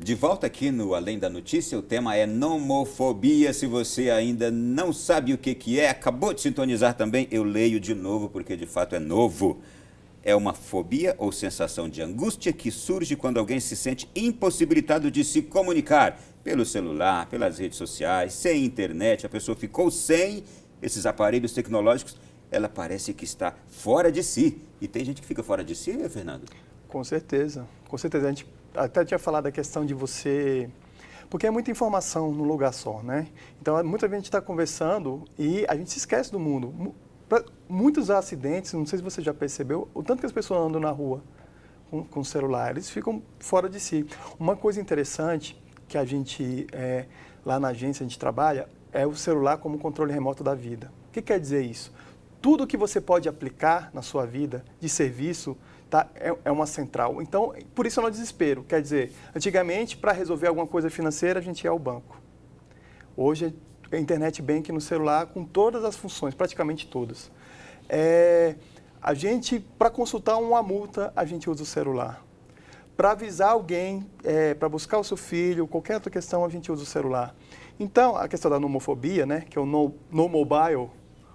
De volta aqui no Além da Notícia, o tema é nomofobia. Se você ainda não sabe o que é, acabou de sintonizar também, eu leio de novo porque de fato é novo. É uma fobia ou sensação de angústia que surge quando alguém se sente impossibilitado de se comunicar pelo celular, pelas redes sociais, sem internet. A pessoa ficou sem esses aparelhos tecnológicos, ela parece que está fora de si. E tem gente que fica fora de si, Fernando? Com certeza, com certeza. A gente até tinha falado da questão de você... Porque é muita informação num lugar só, né? Então, muita gente está conversando e a gente se esquece do mundo. Muitos acidentes, não sei se você já percebeu, o tanto que as pessoas andam na rua com celular, eles ficam fora de si. Uma coisa interessante que a gente, lá na agência, a gente trabalha, é o celular como controle remoto da vida. O que quer dizer isso? Tudo que você pode aplicar na sua vida de serviço é uma central. Então, por isso é um desespero. Quer dizer, antigamente, para resolver alguma coisa financeira, a gente ia ao banco. Hoje, é internet banking no celular com todas as funções, praticamente todas. A gente, para consultar uma multa, a gente usa o celular. Para avisar alguém, para buscar o seu filho, qualquer outra questão, a gente usa o celular. Então, a questão da nomofobia, né, que é o no mobile,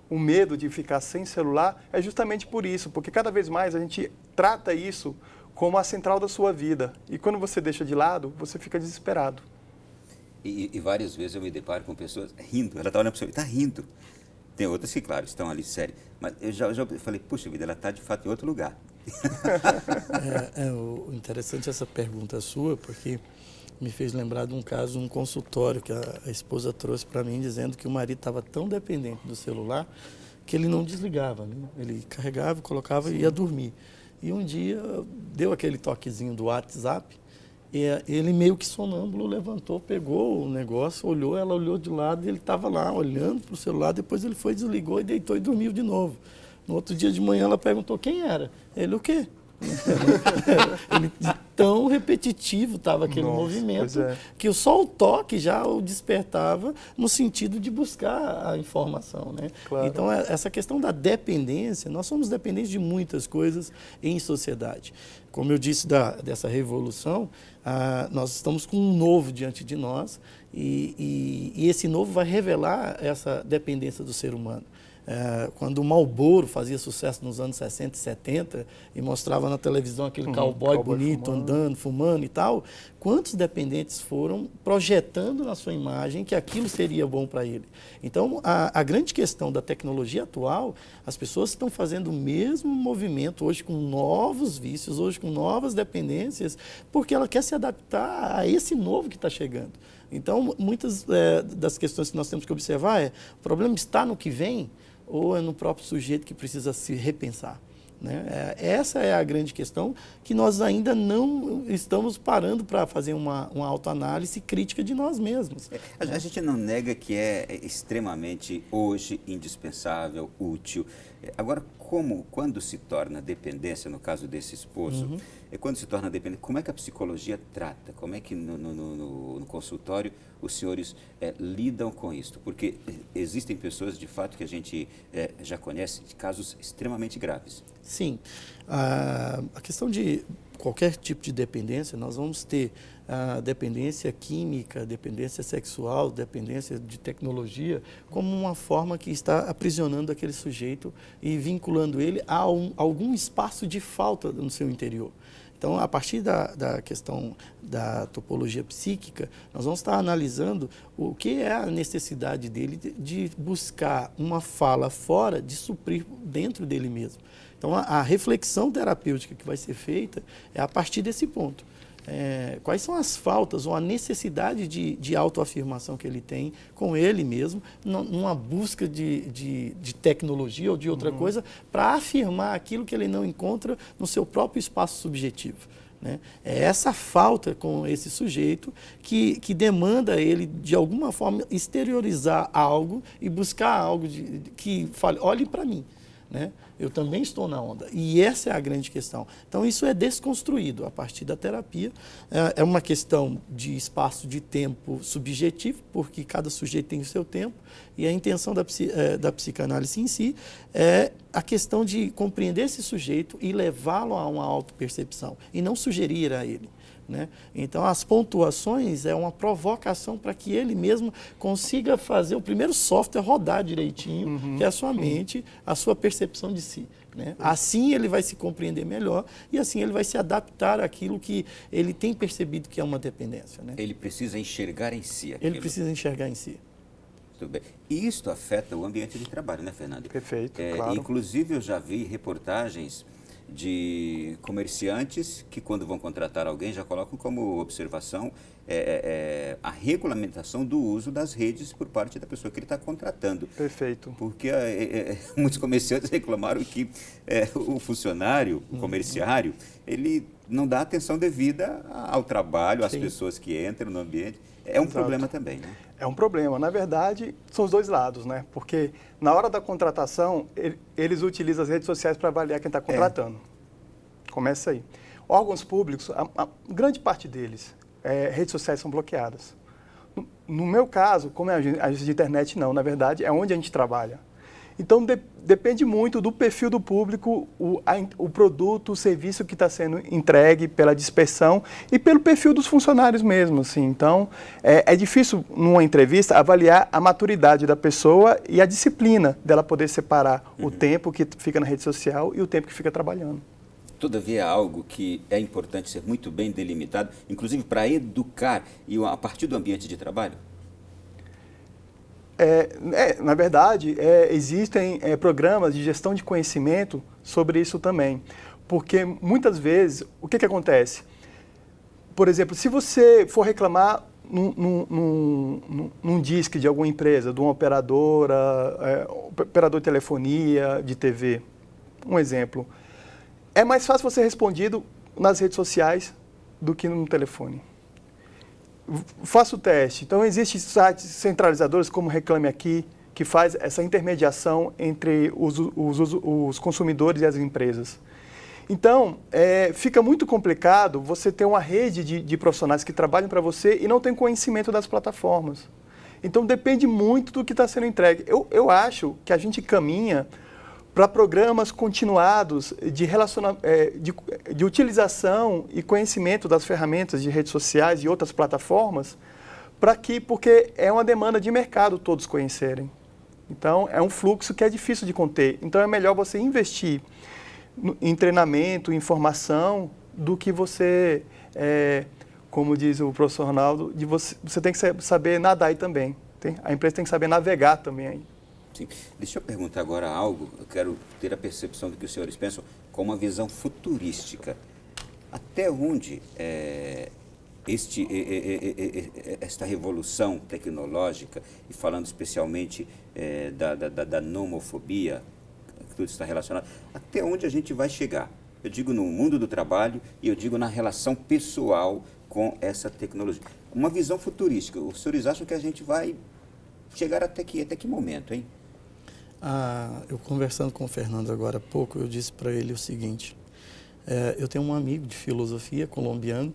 o medo de ficar sem celular, é justamente por isso, porque cada vez mais a gente trata isso como a central da sua vida. E quando você deixa de lado, você fica desesperado. E várias vezes eu me deparo com pessoas rindo. Ela está olhando para você e está rindo. Tem outras que, claro, estão ali sério. Mas eu já falei, puxa vida, ela está de fato em outro lugar. O interessante essa pergunta sua, porque me fez lembrar de um caso, um consultório que a esposa trouxe para mim, dizendo que o marido estava tão dependente do celular que ele não desligava, né? Ele carregava, colocava e ia dormir. E um dia deu aquele toquezinho do WhatsApp, e ele meio que sonâmbulo levantou, pegou o negócio, olhou, ela olhou de lado e ele estava lá olhando para o celular, depois ele foi, desligou e deitou e dormiu de novo. No outro dia de manhã ela perguntou quem era. Ele, o quê? Ele, tão repetitivo estava aquele movimento que só o toque já o despertava no sentido de buscar a informação, né? Claro. Então, essa questão da dependência, nós somos dependentes de muitas coisas em sociedade. Como eu disse dessa revolução, nós estamos com um novo diante de nós e esse novo vai revelar essa dependência do ser humano. Quando o Marlboro fazia sucesso nos anos 60 e 70 e mostrava na televisão aquele cowboy bonito andando, fumando e tal, quantos dependentes foram projetando na sua imagem que aquilo seria bom para ele? Então, a grande questão da tecnologia atual, as pessoas estão fazendo o mesmo movimento hoje com novos vícios, hoje com novas dependências, porque ela quer se adaptar a esse novo que está chegando. Então, muitas das questões que nós temos que observar o problema está no que vem ou é no próprio sujeito que precisa se repensar, né? Essa é a grande questão que nós ainda não estamos parando para fazer uma autoanálise crítica de nós mesmos. A gente não nega que é extremamente, hoje, indispensável, útil. Agora, quando se torna dependência, no caso desse esposo, quando se torna dependência, como é que a psicologia trata? Como é que no consultório os senhores lidam com isso? Porque existem pessoas, de fato, que a gente já conhece, de casos extremamente graves. Sim. A questão de qualquer tipo de dependência, nós vamos ter dependência química, dependência sexual, dependência de tecnologia, como uma forma que está aprisionando aquele sujeito e vinculando ele a algum espaço de falta no seu interior. Então, a partir da questão da topologia psíquica, nós vamos estar analisando o que é a necessidade dele de buscar uma fala fora, de suprir dentro dele mesmo. Então, a reflexão terapêutica que vai ser feita é a partir desse ponto. Quais são as faltas ou a necessidade de autoafirmação que ele tem com ele mesmo, numa busca de tecnologia ou de outra coisa, para afirmar aquilo que ele não encontra no seu próprio espaço subjetivo, né? É essa falta com esse sujeito que demanda ele, de alguma forma, exteriorizar algo e buscar algo que fale, olhe para mim, né? Eu também estou na onda. E essa é a grande questão. Então, isso é desconstruído a partir da terapia. É uma questão de espaço de tempo subjetivo, porque cada sujeito tem o seu tempo, e a intenção da psicanálise em si é a questão de compreender esse sujeito e levá-lo a uma autopercepção, e não sugerir a ele, né? Então, as pontuações é uma provocação para que ele mesmo consiga fazer o primeiro software rodar direitinho, que é a sua mente, a sua percepção de si, né? Assim ele vai se compreender melhor e assim ele vai se adaptar àquilo que ele tem percebido que é uma dependência, né? Ele precisa enxergar em si aquilo. Ele precisa enxergar em si. Tudo bem. E isto afeta o ambiente de trabalho, né, Fernando? Perfeito, claro. Inclusive, eu já vi reportagens de comerciantes que, quando vão contratar alguém, já colocam como observação a regulamentação do uso das redes por parte da pessoa que ele está contratando. Perfeito. Porque muitos comerciantes reclamaram que o funcionário, o comerciário, ele não dá atenção devida ao trabalho, às pessoas que entram no ambiente. É um problema também, né? É um problema. Na verdade, são os dois lados, né? Porque na hora da contratação, eles utilizam as redes sociais para avaliar quem está contratando. Começa aí. Órgãos públicos, a grande parte deles, redes sociais são bloqueadas. No meu caso, como é agência de internet, não. Na verdade, é onde a gente trabalha. Então, depende muito do perfil do público, o produto, o serviço que está sendo entregue, pela dispersão e pelo perfil dos funcionários mesmo. Assim. Então, é difícil, numa entrevista, avaliar a maturidade da pessoa e a disciplina dela poder separar o tempo que fica na rede social e o tempo que fica trabalhando. Todavia, é algo que é importante ser muito bem delimitado, inclusive para educar e a partir do ambiente de trabalho? Na verdade, existem programas de gestão de conhecimento sobre isso também. Porque, muitas vezes, o que acontece? Por exemplo, se você for reclamar num DISC de alguma empresa, de uma operadora, operador de telefonia, de TV, um exemplo, é mais fácil você ser respondido nas redes sociais do que no telefone. Faça o teste. Então, existem sites centralizadores como Reclame Aqui, que faz essa intermediação entre os consumidores e as empresas. Então, fica muito complicado você ter uma rede de profissionais que trabalham para você e não tem conhecimento das plataformas. Então, depende muito do que está sendo entregue. Eu acho que a gente caminha para programas continuados de utilização e conhecimento das ferramentas de redes sociais e outras plataformas, porque é uma demanda de mercado todos conhecerem. Então, é um fluxo que é difícil de conter. Então, é melhor você investir em treinamento, em formação, do que você, como diz o professor Ronaldo, você tem que saber nadar aí também. A empresa tem que saber navegar também aí. Sim. Deixa eu perguntar agora algo, eu quero ter a percepção do que os senhores pensam com uma visão futurística. Até onde esta revolução tecnológica, e falando especialmente da nomofobia, que tudo está relacionado, até onde a gente vai chegar? Eu digo no mundo do trabalho e eu digo na relação pessoal com essa tecnologia. Uma visão futurística, os senhores acham que a gente vai chegar até que momento, hein? Eu conversando com o Fernando agora há pouco, eu disse para ele o seguinte, eu tenho um amigo de filosofia colombiano,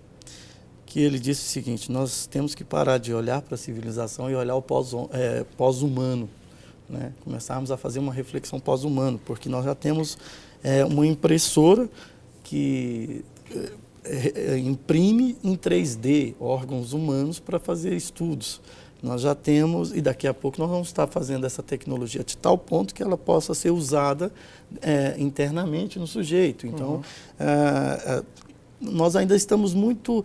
que ele disse o seguinte, nós temos que parar de olhar para a civilização e olhar o pós-humano, né? Começarmos a fazer uma reflexão pós-humano, porque nós já temos uma impressora que imprime em 3D órgãos humanos para fazer estudos. Nós já temos, e daqui a pouco nós vamos estar fazendo essa tecnologia de tal ponto que ela possa ser usada internamente no sujeito. Então, nós ainda estamos muito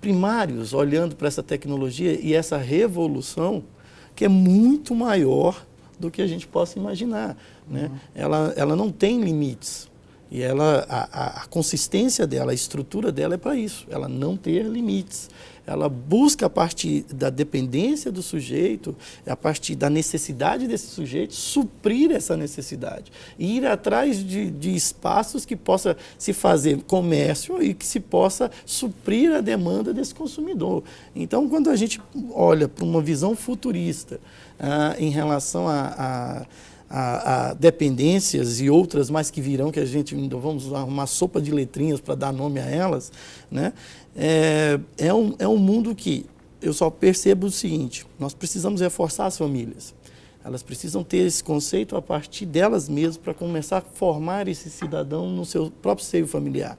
primários olhando para essa tecnologia e essa revolução que é muito maior do que a gente possa imaginar, né? Ela não tem limites. E a consistência dela, a estrutura dela é para isso, ela não ter limites. Ela busca, a partir da dependência do sujeito, a partir da necessidade desse sujeito, suprir essa necessidade. E ir atrás de espaços que possa se fazer comércio e que se possa suprir a demanda desse consumidor. Então, quando a gente olha para uma visão futurista em relação a dependências e outras mais que virão, que a gente ainda vamos usar uma sopa de letrinhas para dar nome a elas, né? É um mundo que eu só percebo o seguinte, nós precisamos reforçar as famílias. Elas precisam ter esse conceito a partir delas mesmas para começar a formar esse cidadão no seu próprio seio familiar.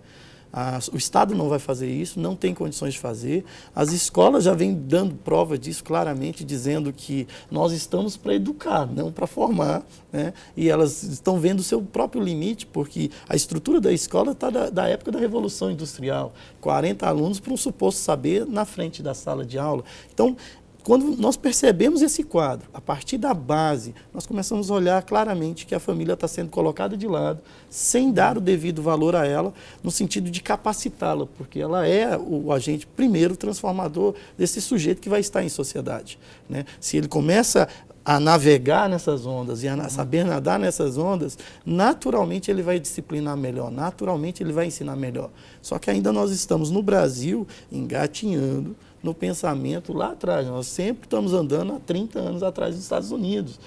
O Estado não vai fazer isso, não tem condições de fazer. As escolas já vêm dando prova disso claramente, dizendo que nós estamos para educar, não para formar, né? E elas estão vendo o seu próprio limite, porque a estrutura da escola está da época da Revolução Industrial. 40 alunos para um suposto saber na frente da sala de aula. Então, quando nós percebemos esse quadro, a partir da base, nós começamos a olhar claramente que a família está sendo colocada de lado, sem dar o devido valor a ela, no sentido de capacitá-la, porque ela é o agente primeiro transformador desse sujeito que vai estar em sociedade, né? Se ele começa a navegar nessas ondas e a saber nadar nessas ondas, naturalmente ele vai disciplinar melhor, naturalmente ele vai ensinar melhor. Só que ainda nós estamos no Brasil engatinhando no pensamento lá atrás. Nós sempre estamos andando há 30 anos atrás dos Estados Unidos,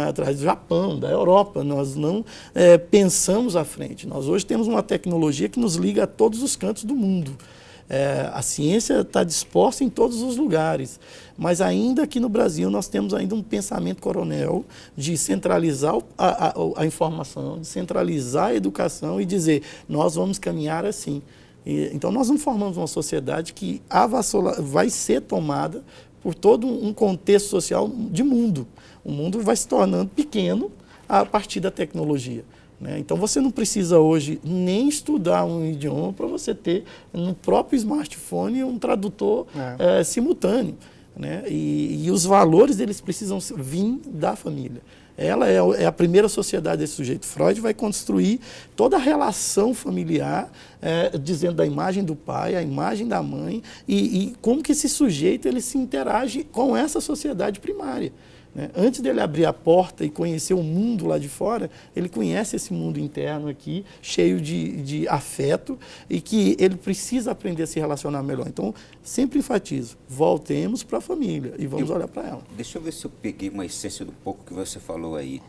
atrás do Japão, da Europa. Nós não pensamos à frente. Nós hoje temos uma tecnologia que nos liga a todos os cantos do mundo. A ciência está disposta em todos os lugares, mas ainda aqui no Brasil nós temos ainda um pensamento coronel de centralizar a informação, de centralizar a educação e dizer, nós vamos caminhar assim. Então nós não formamos uma sociedade que vai ser tomada por todo um contexto social de mundo. O mundo vai se tornando pequeno a partir da tecnologia, né? Então você não precisa hoje nem estudar um idioma para você ter no próprio smartphone um tradutor simultâneo, né? E os valores eles precisam vir da família. Ela é a primeira sociedade desse sujeito. Freud vai construir toda a relação familiar, dizendo da imagem do pai, a imagem da mãe, e como que esse sujeito ele se interage com essa sociedade primária, né? Antes dele abrir a porta e conhecer o mundo lá de fora, ele conhece esse mundo interno aqui, cheio de afeto, e que ele precisa aprender a se relacionar melhor. Então, sempre enfatizo, voltemos para a família e vamos olhar para ela. Deixa eu ver se eu peguei uma essência do pouco que você falou aí.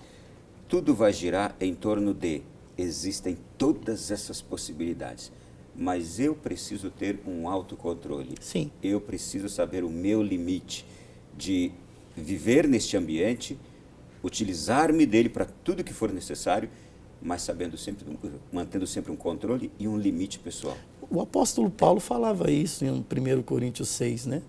Tudo vai girar em torno de, existem todas essas possibilidades, mas eu preciso ter um autocontrole. Sim. Eu preciso saber o meu limite de viver neste ambiente, utilizar-me dele para tudo que for necessário, mas mantendo sempre um controle e um limite pessoal. O apóstolo Paulo falava isso em 1 Coríntios 6, né?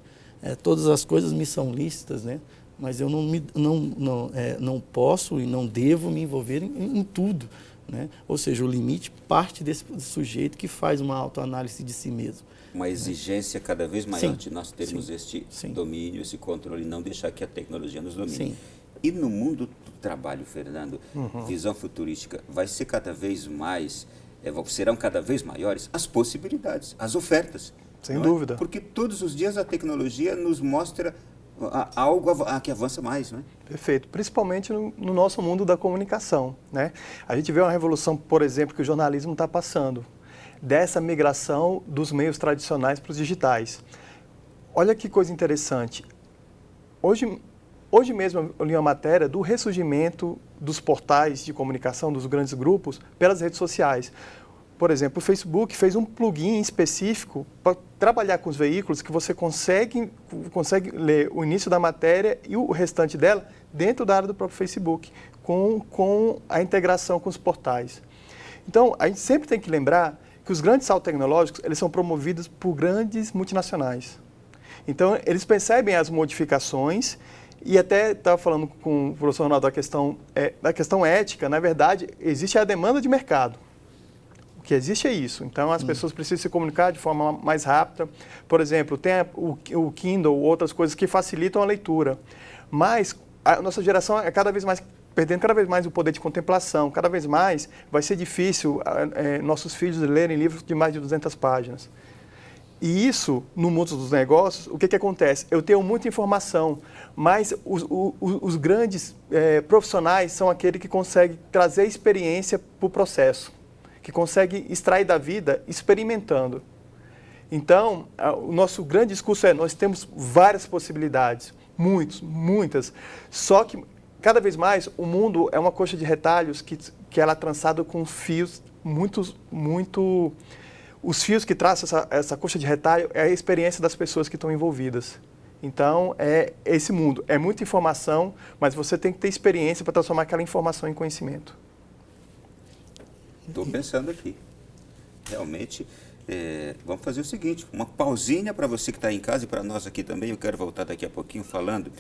Todas as coisas me são lícitas, né? Mas eu não posso e não devo me envolver em tudo, né? Ou seja, o limite parte desse sujeito que faz uma autoanálise de si mesmo. Uma exigência cada vez maior Sim, de nós termos sim, este sim. domínio, esse controle, e não deixar que a tecnologia nos domine. Sim. E no mundo do trabalho, Fernando, visão futurística, vai ser cada vez mais, serão cada vez maiores as possibilidades, as ofertas. Sem dúvida. Porque todos os dias a tecnologia nos mostra algo que avança mais, né? Perfeito, principalmente no nosso mundo da comunicação, né? A gente vê uma revolução, por exemplo, que o jornalismo está passando, dessa migração dos meios tradicionais para os digitais. Olha que coisa interessante. Hoje mesmo eu li uma matéria do ressurgimento dos portais de comunicação, dos grandes grupos, pelas redes sociais. Por exemplo, o Facebook fez um plugin específico para trabalhar com os veículos que você consegue ler o início da matéria e o restante dela dentro da área do próprio Facebook, com a integração com os portais. Então, a gente sempre tem que lembrar que os grandes saltos tecnológicos, eles são promovidos por grandes multinacionais. Então, eles percebem as modificações e até estava falando com o professor Ronaldo da questão ética. Na verdade, existe a demanda de mercado. O que existe é isso. Então, as pessoas precisam se comunicar de forma mais rápida. Por exemplo, tem o Kindle, outras coisas que facilitam a leitura. Mas a nossa geração é perdendo cada vez mais o poder de contemplação. Cada vez mais vai ser difícil nossos filhos lerem livros de mais de 200 páginas. E isso, no mundo dos negócios, o que acontece? Eu tenho muita informação, mas os grandes profissionais são aqueles que conseguem trazer experiência para o processo, que conseguem extrair da vida experimentando. Então, o nosso grande discurso nós temos várias possibilidades, muitas, só que cada vez mais o mundo é uma coxa de retalhos que ela é trançada com fios os fios que traçam essa coxa de retalho é a experiência das pessoas que estão envolvidas. Então, esse mundo. É muita informação, mas você tem que ter experiência para transformar aquela informação em conhecimento. Estou pensando aqui. Realmente, Vamos fazer o seguinte, uma pausinha para você que está em casa e para nós aqui também. Eu quero voltar daqui a pouquinho falando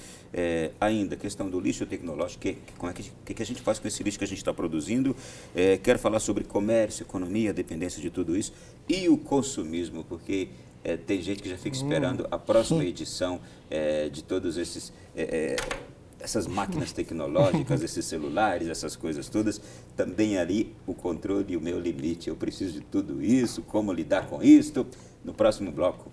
ainda a questão do lixo tecnológico, que a gente faz com esse lixo que a gente está produzindo. Quero falar sobre comércio, economia, dependência de tudo isso e o consumismo, porque tem gente que já fica esperando a próxima edição de todos essas máquinas tecnológicas, esses celulares, essas coisas todas, também ali o controle e o meu limite. Eu preciso de tudo isso, como lidar com isso, no próximo bloco.